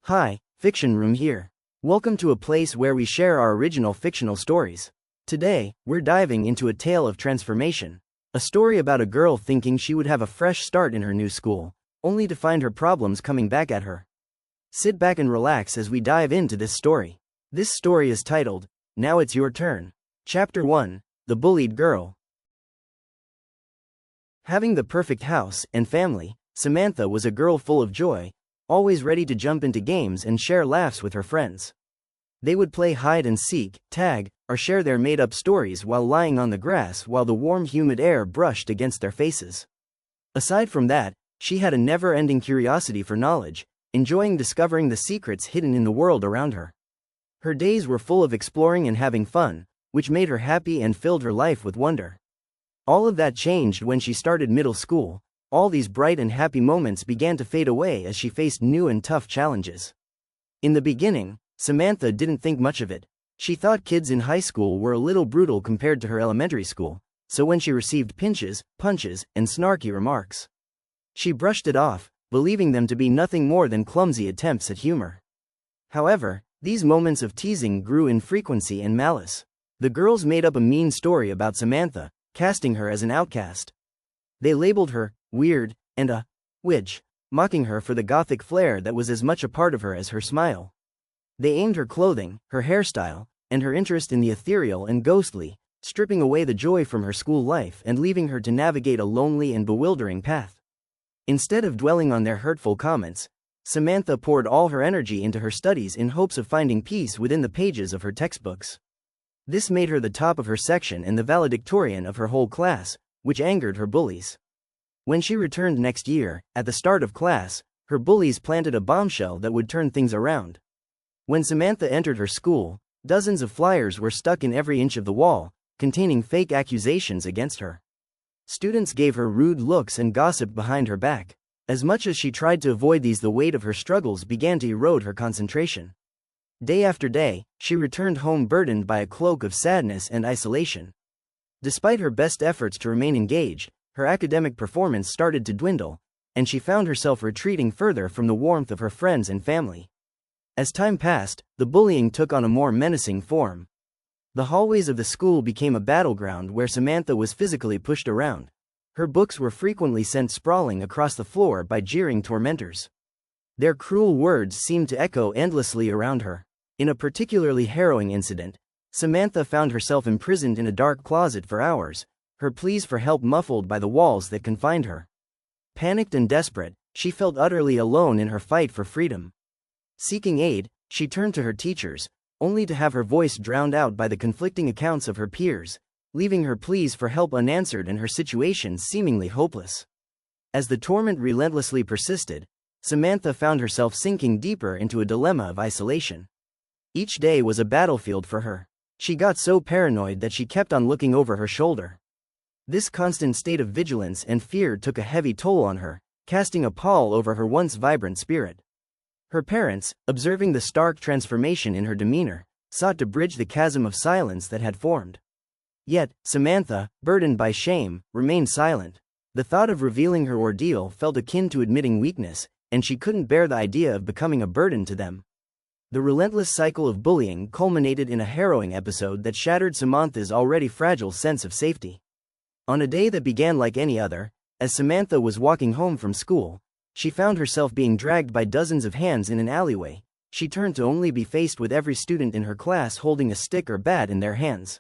Hi, Fiction Room here. Welcome to a place where we share our original fictional stories. Today, we're diving into a tale of transformation. A story about a girl thinking she would have a fresh start in her new school, only to find her problems coming back at her. Sit back and relax as we dive into this story. This story is titled, Now It's Your Turn. Chapter 1, The Bullied Girl. Having the perfect house and family, Samantha was a girl full of joy, always ready to jump into games and share laughs with her friends. They would play hide and seek, tag, or share their made-up stories while lying on the grass while the warm humid air brushed against their faces. Aside from that, she had a never-ending curiosity for knowledge, enjoying discovering the secrets hidden in the world around her. Her days were full of exploring and having fun, which made her happy and filled her life with wonder. All of that changed when she started middle school. All these bright and happy moments began to fade away as she faced new and tough challenges. In the beginning, Samantha didn't think much of it. She thought kids in high school were a little brutal compared to her elementary school, so when she received pinches, punches, and snarky remarks, she brushed it off, believing them to be nothing more than clumsy attempts at humor. However, these moments of teasing grew in frequency and malice. The girls made up a mean story about Samantha, casting her as an outcast. They labeled her weird and a witch, mocking her for the gothic flair that was as much a part of her as her smile. They aimed her clothing, her hairstyle, and her interest in the ethereal and ghostly, stripping away the joy from her school life and leaving her to navigate a lonely and bewildering path. Instead of dwelling on their hurtful comments, Samantha poured all her energy into her studies in hopes of finding peace within the pages of her textbooks. This made her the top of her section and the valedictorian of her whole class, which angered her bullies. When she returned next year, at the start of class, her bullies planted a bombshell that would turn things around. When Samantha entered her school, dozens of flyers were stuck in every inch of the wall, containing fake accusations against her. Students gave her rude looks and gossiped behind her back. As much as she tried to avoid these, the weight of her struggles began to erode her concentration. Day after day, she returned home burdened by a cloak of sadness and isolation. Despite her best efforts to remain engaged, her academic performance started to dwindle, and she found herself retreating further from the warmth of her friends and family. As time passed, the bullying took on a more menacing form. The hallways of the school became a battleground where Samantha was physically pushed around. Her books were frequently sent sprawling across the floor by jeering tormentors. Their cruel words seemed to echo endlessly around her. In a particularly harrowing incident, Samantha found herself imprisoned in a dark closet for hours, her pleas for help muffled by the walls that confined her. Panicked and desperate, she felt utterly alone in her fight for freedom. Seeking aid, she turned to her teachers, only to have her voice drowned out by the conflicting accounts of her peers, leaving her pleas for help unanswered and her situation seemingly hopeless. As the torment relentlessly persisted, Samantha found herself sinking deeper into a dilemma of isolation. Each day was a battlefield for her. She got so paranoid that she kept on looking over her shoulder. This constant state of vigilance and fear took a heavy toll on her, casting a pall over her once vibrant spirit. Her parents, observing the stark transformation in her demeanor, sought to bridge the chasm of silence that had formed. Yet, Samantha, burdened by shame, remained silent. The thought of revealing her ordeal felt akin to admitting weakness, and she couldn't bear the idea of becoming a burden to them. The relentless cycle of bullying culminated in a harrowing episode that shattered Samantha's already fragile sense of safety. On a day that began like any other, as Samantha was walking home from school, she found herself being dragged by dozens of hands in an alleyway. She turned to only be faced with every student in her class holding a stick or bat in their hands.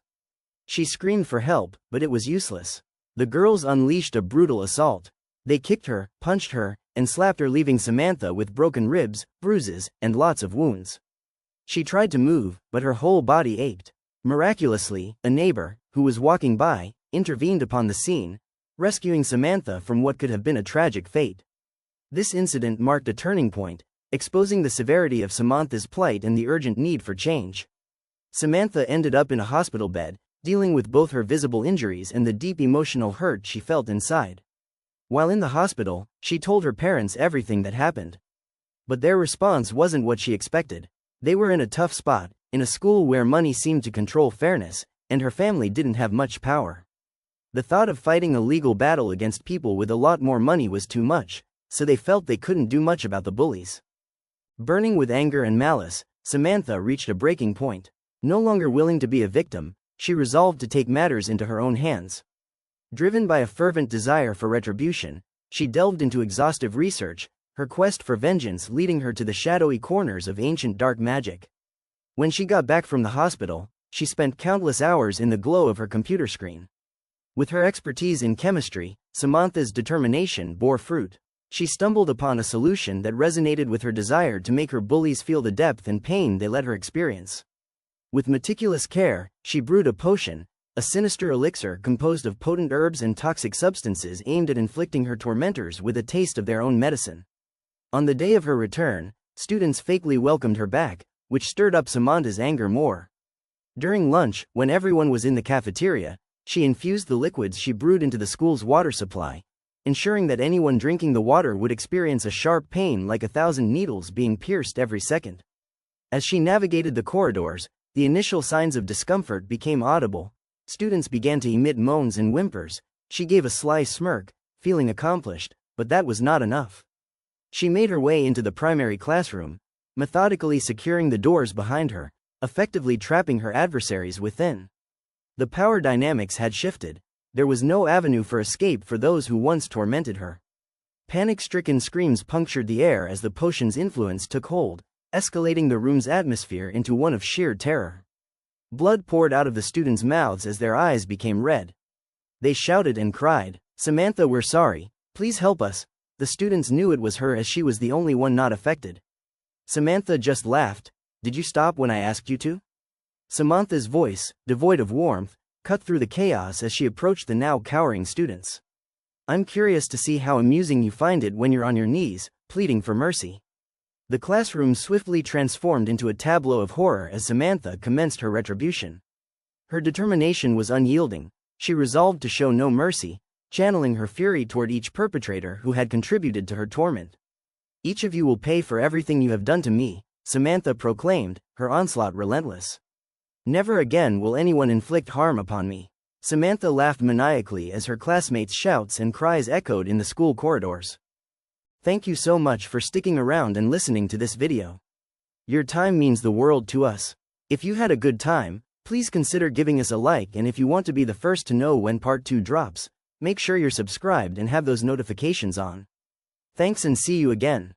She screamed for help, but it was useless. The girls unleashed a brutal assault. They kicked her, punched her, and slapped her, leaving Samantha with broken ribs, bruises, and lots of wounds. She tried to move, but her whole body ached. Miraculously, a neighbor, who was walking by, intervened upon the scene, rescuing Samantha from what could have been a tragic fate. This incident marked a turning point, exposing the severity of Samantha's plight and the urgent need for change. Samantha ended up in a hospital bed, dealing with both her visible injuries and the deep emotional hurt she felt inside. While in the hospital, she told her parents everything that happened. But their response wasn't what she expected. They were in a tough spot, in a school where money seemed to control fairness, and her family didn't have much power. The thought of fighting a legal battle against people with a lot more money was too much, so they felt they couldn't do much about the bullies. Burning with anger and malice, Samantha reached a breaking point. No longer willing to be a victim, she resolved to take matters into her own hands. Driven by a fervent desire for retribution, she delved into exhaustive research, her quest for vengeance leading her to the shadowy corners of ancient dark magic. When she got back from the hospital, she spent countless hours in the glow of her computer screen. With her expertise in chemistry, Samantha's determination bore fruit. She stumbled upon a solution that resonated with her desire to make her bullies feel the depth and pain they let her experience. With meticulous care, she brewed a potion, a sinister elixir composed of potent herbs and toxic substances aimed at inflicting her tormentors with a taste of their own medicine. On the day of her return, students fakely welcomed her back, which stirred up Samantha's anger more. During lunch, when everyone was in the cafeteria, she infused the liquids she brewed into the school's water supply, ensuring that anyone drinking the water would experience a sharp pain like 1,000 needles being pierced every second. As she navigated the corridors, the initial signs of discomfort became audible. Students began to emit moans and whimpers. She gave a sly smirk, feeling accomplished, but that was not enough. She made her way into the primary classroom, methodically securing the doors behind her, effectively trapping her adversaries within. The power dynamics had shifted. There was no avenue for escape for those who once tormented her. Panic-stricken screams punctured the air as the potion's influence took hold, escalating the room's atmosphere into one of sheer terror. Blood poured out of the students' mouths as their eyes became red. They shouted and cried, "Samantha, we're sorry, please help us." The students knew it was her as she was the only one not affected. Samantha just laughed. "Did you stop when I asked you to?" Samantha's voice, devoid of warmth, cut through the chaos as she approached the now cowering students. "I'm curious to see how amusing you find it when you're on your knees, pleading for mercy." The classroom swiftly transformed into a tableau of horror as Samantha commenced her retribution. Her determination was unyielding. She resolved to show no mercy, channeling her fury toward each perpetrator who had contributed to her torment. "Each of you will pay for everything you have done to me," Samantha proclaimed, her onslaught relentless. "Never again will anyone inflict harm upon me." Samantha laughed maniacally as her classmates' shouts and cries echoed in the school corridors. Thank you so much for sticking around and listening to this video. Your time means the world to us. If you had a good time, please consider giving us a like, and if you want to be the first to know when part 2 drops, make sure you're subscribed and have those notifications on. Thanks and see you again.